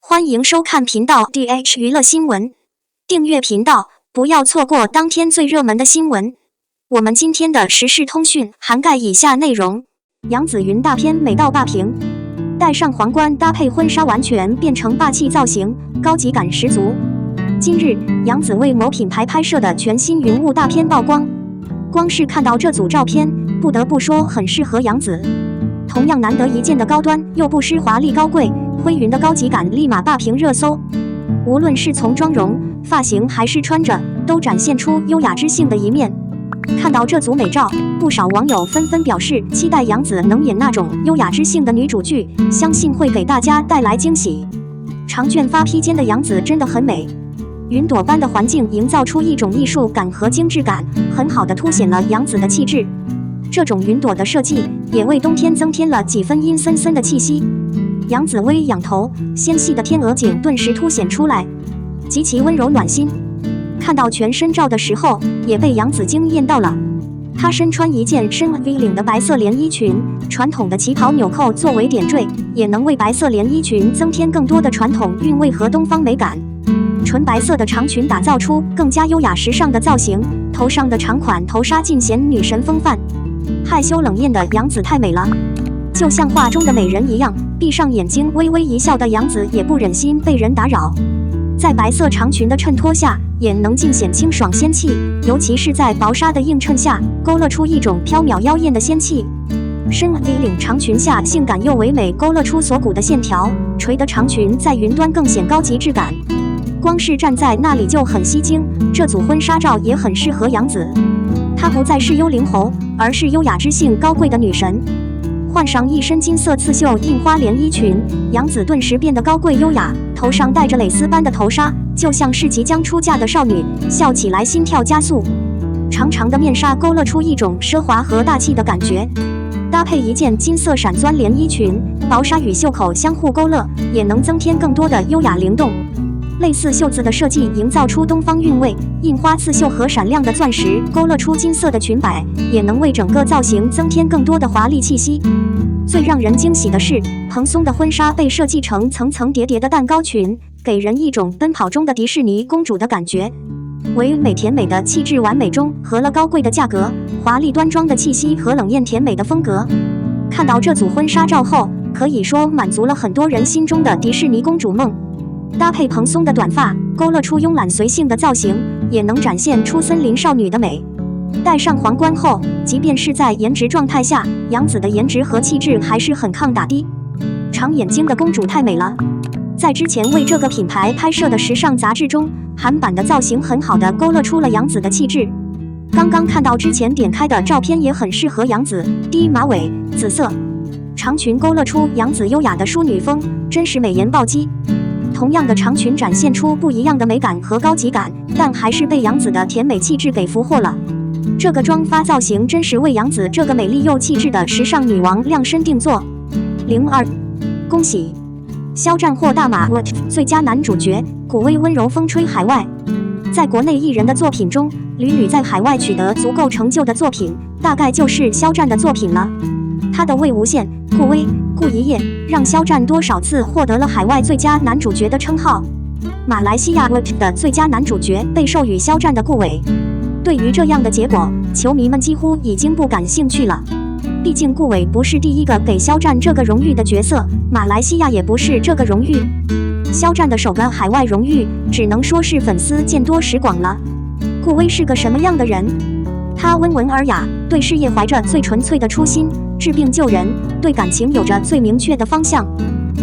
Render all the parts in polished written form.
欢迎收看频道 DH 娱乐新闻，订阅频道，不要错过当天最热门的新闻。我们今天的时事通讯涵盖以下内容：杨紫云大片美到霸屏，戴上皇冠搭配婚纱完全变成霸气造型，高级感十足。今日，杨紫为某品牌拍摄的全新云雾大片曝光，光是看到这组照片，不得不说很适合杨紫。同样难得一见的高端又不失华丽高贵，灰云的高级感立马霸屏热搜。无论是从妆容、发型还是穿着，都展现出优雅知性的一面。看到这组美照，不少网友纷纷表示期待杨紫能演那种优雅知性的女主剧，相信会给大家带来惊喜。长卷发披肩的杨紫真的很美，云朵般的环境营造出一种艺术感和精致感，很好的凸显了杨紫的气质。这种云朵的设计也为冬天增添了几分阴森森的气息。杨紫微仰头，纤细的天鹅颈顿时凸显出来，极其温柔暖心。看到全身照的时候，也被杨紫惊艳到了。她身穿一件深 V 领的白色连衣裙，传统的旗袍纽扣作为点缀，也能为白色连衣裙增添更多的传统韵味和东方美感。纯白色的长裙打造出更加优雅时尚的造型，头上的长款头纱尽显女神风范。害羞冷艳的杨紫太美了，就像画中的美人一样，闭上眼睛微微一笑的杨紫也不忍心被人打扰。在白色长裙的衬托下，也能尽显清爽仙气，尤其是在薄纱的映衬下，勾勒出一种飘渺妖艳的仙气。深 V 领长裙下性感又唯美，勾勒出锁骨的线条，垂的长裙在云端更显高级质感。光是站在那里就很吸睛，这组婚纱照也很适合杨紫。她不再是幽灵猴，而是优雅知性高贵的女神。换上一身金色刺绣印花连衣裙，杨紫顿时变得高贵优雅，头上戴着蕾丝般的头纱，就像是即将出嫁的少女，笑起来心跳加速。长长的面纱勾勒出一种奢华和大气的感觉，搭配一件金色闪钻连衣裙，薄纱与袖口相互勾勒，也能增添更多的优雅灵动。类似袖子的设计营造出东方韵味，印花刺绣和闪亮的钻石勾勒出金色的裙摆，也能为整个造型增添更多的华丽气息。最让人惊喜的是，蓬松的婚纱被设计成层层叠叠的蛋糕裙，给人一种奔跑中的迪士尼公主的感觉。唯美甜美的气质完美中合了高贵的价格、华丽端庄的气息和冷艳甜美的风格。看到这组婚纱照后，可以说满足了很多人心中的迪士尼公主梦。搭配蓬松的短发，勾勒出慵懒随性的造型，也能展现出森林少女的美。戴上皇冠后，即便是在颜值状态下，杨紫的颜值和气质还是很抗打的。长眼睛的公主太美了，在之前为这个品牌拍摄的时尚杂志中，韩版的造型很好的勾勒出了杨紫的气质。刚刚看到之前点开的照片也很适合杨紫，低马尾，紫色长裙勾勒出杨紫优雅的淑女风，真是美颜暴击。同样的长裙展现出不一样的美感和高级感，但还是被杨紫的甜美气质给俘获了。这个妆发造型真是为杨紫这个美丽又气质的时尚女王量身定做。02，恭喜肖战获大马最佳男主角，古威温柔风吹海外。在国内艺人的作品中，屡屡在海外取得足够成就的作品，大概就是肖战的作品了。他的魏无羡、顾威、顾一夜让肖战多少次获得了海外最佳男主角的称号。马来西亚的最佳男主角被授予肖战的顾伟。对于这样的结果，球迷们几乎已经不感兴趣了。毕竟顾伟不是第一个给肖战这个荣誉的角色，马来西亚也不是这个荣誉。肖战的首个海外荣誉，只能说是粉丝见多识广了。顾威是个什么样的人？他温文尔雅，对事业怀着最纯粹的初心，治病救人，对感情有着最明确的方向。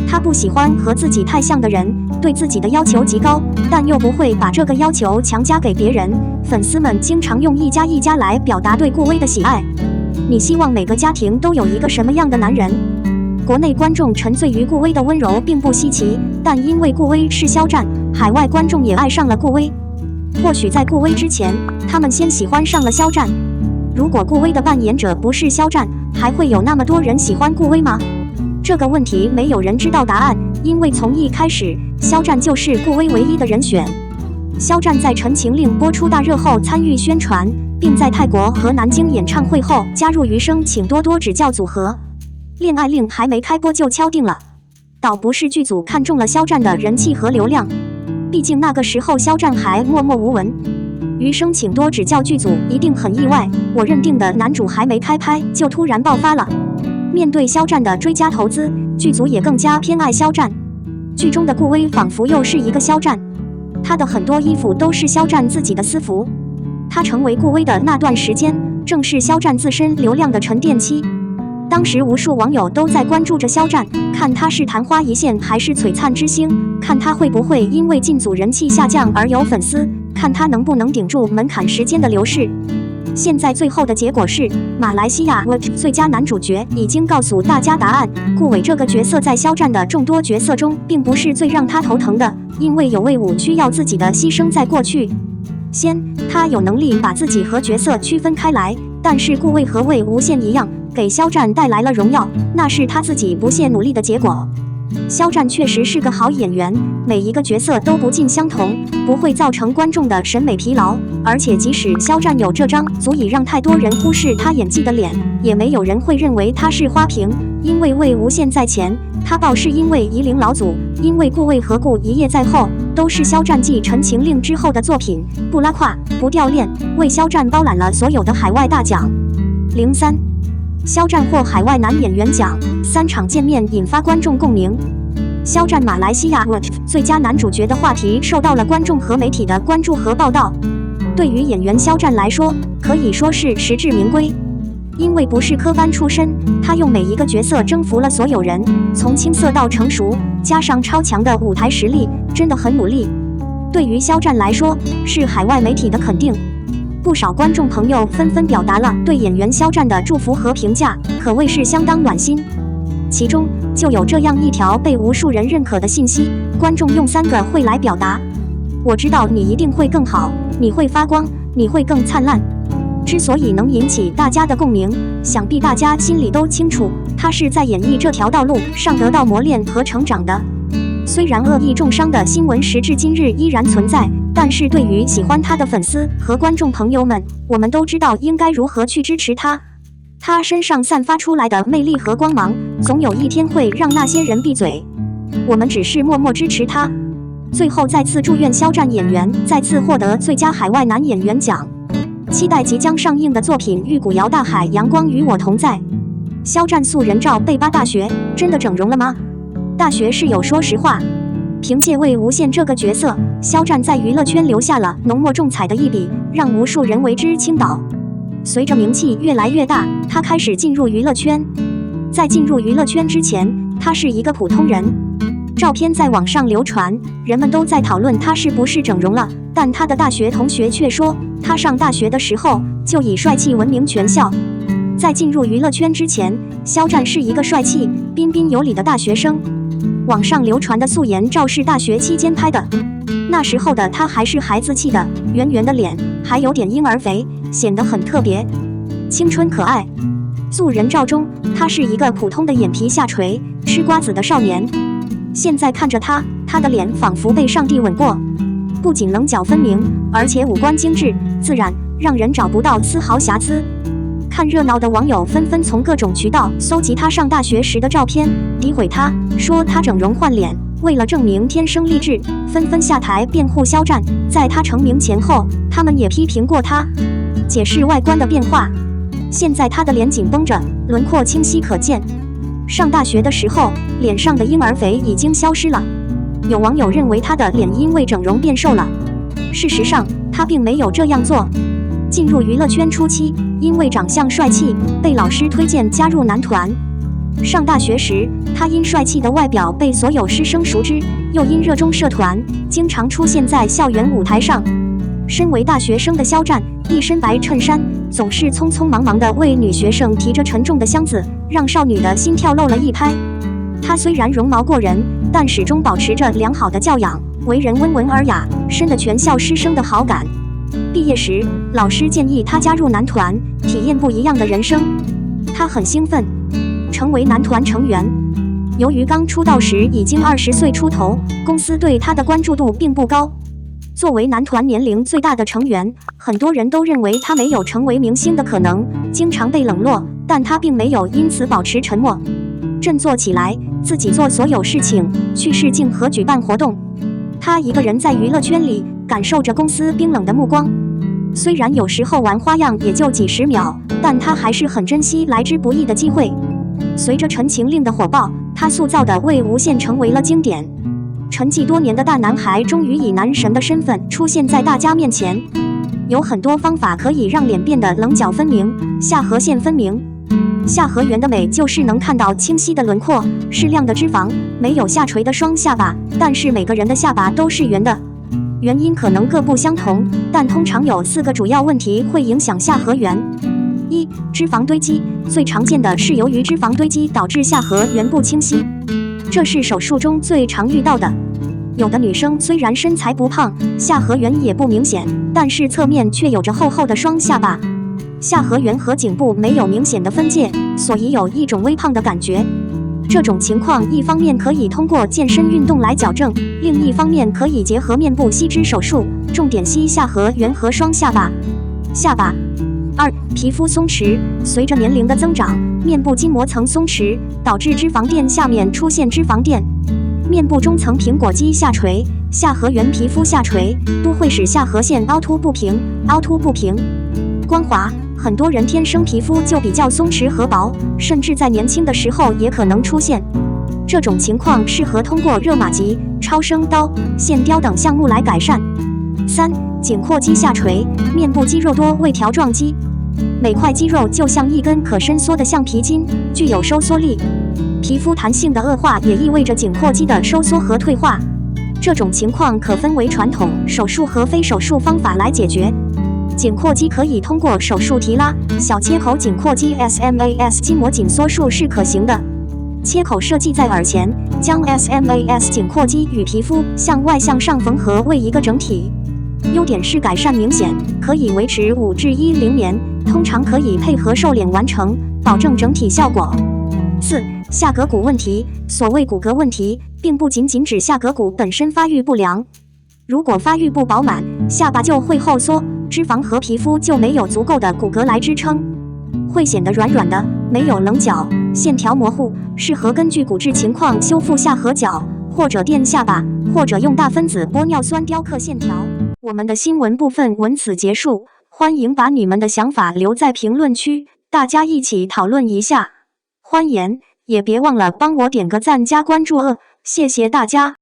他不喜欢和自己太像的人，对自己的要求极高，但又不会把这个要求强加给别人。粉丝们经常用一加一加来表达对顾威的喜爱。你希望每个家庭都有一个什么样的男人？国内观众沉醉于顾威的温柔并不稀奇，但因为顾威是肖战，海外观众也爱上了顾威。或许在顾威之前，他们先喜欢上了肖战。如果顾威的扮演者不是肖战，还会有那么多人喜欢顾威吗？这个问题没有人知道答案，因为从一开始，肖战就是顾威唯一的人选。肖战在《陈情令》播出大热后参与宣传，并在泰国和南京演唱会后加入余生请多多指教组合。恋爱令还没开播就敲定了。倒不是剧组看中了肖战的人气和流量，毕竟那个时候肖战还默默无闻。余生请多指教剧组一定很意外，我认定的男主还没开拍就突然爆发了。面对肖战的追加投资，剧组也更加偏爱肖战。剧中的顾威仿佛又是一个肖战，他的很多衣服都是肖战自己的私服。他成为顾威的那段时间，正是肖战自身流量的沉淀期。当时无数网友都在关注着肖战，看他是昙花一现还是璀璨之星，看他会不会因为进组人气下降而有粉丝，看他能不能顶住门槛时间的流逝。现在最后的结果是，马来西亚最佳男主角已经告诉大家答案，顾伟这个角色在肖战的众多角色中并不是最让他头疼的，因为有魏武需要自己的牺牲在过去。他有能力把自己和角色区分开来，但是顾魏和魏无羡一样，给肖战带来了荣耀，那是他自己不懈努力的结果。肖战确实是个好演员，每一个角色都不尽相同，不会造成观众的审美疲劳。而且即使肖战有这张足以让太多人忽视他演技的脸，也没有人会认为他是花瓶。因为魏无羡在前，他爆是因为夷陵老祖，因为顾魏和顾一夜在后，都是肖战继《陈情令》之后的作品，不拉胯，不掉链，为肖战包揽了所有的海外大奖。03肖战获海外男演员奖，3场见面引发观众共鸣。肖战马来西亚最佳男主角的话题受到了观众和媒体的关注和报道。对于演员肖战来说，可以说是实至名归。因为不是科班出身，他用每一个角色征服了所有人，从青涩到成熟，加上超强的舞台实力，真的很努力。对于肖战来说，是海外媒体的肯定。不少观众朋友纷纷表达了对演员肖战的祝福和评价，可谓是相当暖心。其中就有这样一条被无数人认可的信息，观众用3个会来表达：我知道你一定会更好，你会发光，你会更灿烂。之所以能引起大家的共鸣，想必大家心里都清楚，他是在演艺这条道路上得到磨练和成长的。虽然恶意重伤的新闻时至今日依然存在，但是对于喜欢他的粉丝和观众朋友们，我们都知道应该如何去支持他。他身上散发出来的魅力和光芒，总有一天会让那些人闭嘴。我们只是默默支持他。最后再次祝愿肖战演员再次获得最佳海外男演员奖。期待即将上映的作品《玉骨遥大海，阳光与我同在》。肖战素人照被扒大学，真的整容了吗？大学室友说实话，凭借魏无羡这个角色，肖战在娱乐圈留下了浓墨重彩的一笔，让无数人为之倾倒。随着名气越来越大，他开始进入娱乐圈。在进入娱乐圈之前，他是一个普通人。照片在网上流传，人们都在讨论他是不是整容了，但他的大学同学却说，他上大学的时候就以帅气闻名全校。在进入娱乐圈之前，肖战是一个帅气、彬彬有礼的大学生。网上流传的素颜照是大学期间拍的，那时候的他还是孩子气的，圆圆的脸，还有点婴儿肥，显得很特别，青春可爱。素人照中，他是一个普通的眼皮下垂、吃瓜子的少年。现在看着他，他的脸仿佛被上帝吻过，不仅棱角分明，而且五官精致自然，让人找不到丝毫瑕疵。看热闹的网友纷纷从各种渠道搜集他上大学时的照片，诋毁他，说他整容换脸。为了证明天生丽质，纷纷下台辩护肖战。在他成名前后，他们也批评过他，解释外观的变化。现在他的脸紧绷着，轮廓清晰可见。上大学的时候，脸上的婴儿肥已经消失了。有网友认为他的脸因为整容变瘦了，事实上他并没有这样做。进入娱乐圈初期，因为长相帅气，被老师推荐加入男团。上大学时，他因帅气的外表被所有师生熟知，又因热衷社团，经常出现在校园舞台上。身为大学生的肖战，一身白衬衫，总是匆匆忙忙地为女学生提着沉重的箱子，让少女的心跳漏了一拍。他虽然容貌过人，但始终保持着良好的教养，为人温文尔雅，深得全校师生的好感。毕业时，老师建议他加入男团，体验不一样的人生。他很兴奋，成为男团成员。由于刚出道时已经20岁出头，公司对他的关注度并不高。作为男团年龄最大的成员，很多人都认为他没有成为明星的可能，经常被冷落，但他并没有因此保持沉默。振作起来，自己做所有事情，去试镜和举办活动。他一个人在娱乐圈里，感受着公司冰冷的目光。虽然有时候玩花样也就几十秒，但他还是很珍惜来之不易的机会。随着《陈情令》的火爆，他塑造的魏无羡成为了经典。沉寂多年的大男孩终于以男神的身份出现在大家面前。有很多方法可以让脸变得棱角分明、下颌线分明。下颌缘的美就是能看到清晰的轮廓、适量的脂肪，没有下垂的双下巴。但是每个人的下巴都是圆的，原因可能各不相同，但通常有4个主要问题会影响下颌缘。1、脂肪堆积，最常见的是由于脂肪堆积导致下颌缘不清晰，这是手术中最常遇到的。有的女生虽然身材不胖，下颌缘也不明显，但是侧面却有着厚厚的双下巴，下颌缘和颈部没有明显的分界，所以有一种微胖的感觉。这种情况一方面可以通过健身运动来矫正，另一方面可以结合面部吸脂手术，重点吸下颌缘和双下巴。2、皮肤松弛，随着年龄的增长，面部筋膜层松弛，导致脂肪垫下面出现脂肪垫。面部中层苹果肌下垂，下颌缘皮肤下垂，都会使下颌线凹凸不平。光滑，很多人天生皮肤就比较松弛和薄，甚至在年轻的时候也可能出现。这种情况适合通过热玛吉、超声刀、线雕等项目来改善。3、颈阔肌下垂，面部肌肉多为条状肌，每块肌肉就像一根可伸缩的橡皮筋，具有收缩力。皮肤弹性的恶化也意味着颈阔肌的收缩和退化。这种情况可分为传统手术和非手术方法来解决。颈阔肌可以通过手术提拉，小切口颈阔肌 SMAS 筋膜紧缩术是可行的。切口设计在耳前，将 SMAS 颈阔肌与皮肤向外向上缝合为一个整体。优点是改善明显，可以维持5至10年，通常可以配合瘦脸完成，保证整体效果。4、下颌骨问题，所谓骨骼问题，并不仅仅指下颌骨本身发育不良。如果发育不饱满，下巴就会后缩，脂肪和皮肤就没有足够的骨骼来支撑，会显得软软的，没有棱角，线条模糊，适合根据骨质情况修复下颌角，或者垫下巴，或者用大分子玻尿酸雕刻线条。我们的新闻部分文此结束，欢迎把你们的想法留在评论区，大家一起讨论一下。欢迎，也别忘了帮我点个赞加关注谢谢大家。